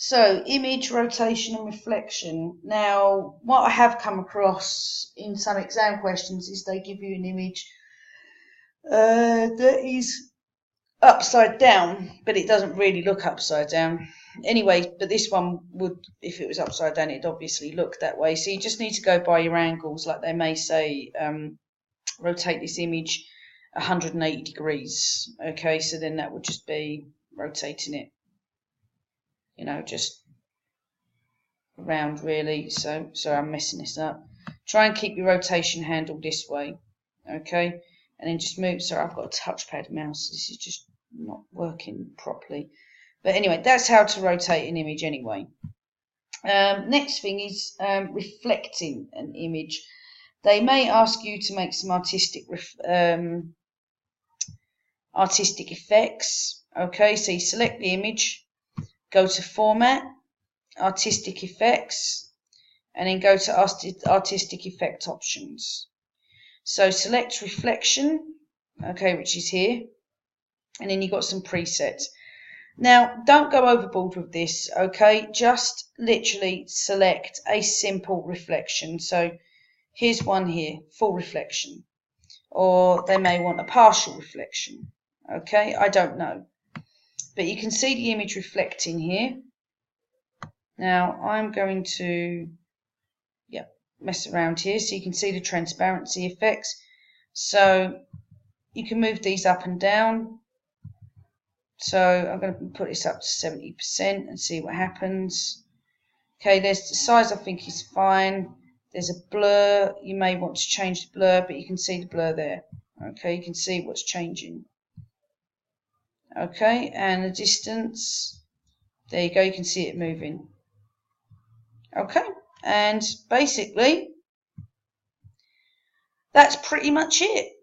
So, image, rotation and reflection. Now, what I have come across in some exam questions is they give you an image that is upside down, but it doesn't really look upside down. Anyway, but this one would, if it was upside down, it'd obviously look that way. So you just need to go by your angles, like they may say, rotate this image 180 degrees. Okay, so then that would just be rotating it, you know, just around really. So I'm messing this up. Try and keep your rotation handle this way. Okay, and then just move. Sorry, I've got a touchpad mouse. This is just not working properly. But anyway, that's how to rotate an image anyway. Next thing is reflecting an image. They may ask you to make some artistic effects. Okay, so you select the image, go to Format, Artistic Effects, and then go to Artistic Effect Options. So select Reflection, okay, which is here, and then you've got some presets. Now, don't go overboard with this, okay? Just literally select a simple reflection. So here's one here, full reflection. Or they may want a partial reflection, okay? I don't know. But you can see the image reflecting here. Now, I'm going to mess around here so you can see the transparency effects. So you can move these up and down. So I'm going to put this up to 70% and see what happens. Okay, there's the size, I think is fine. There's a blur. You may want to change the blur, but you can see the blur there. Okay, you can see what's changing. Okay, and the distance. There you go, you can see it moving. Okay, and basically that's pretty much it.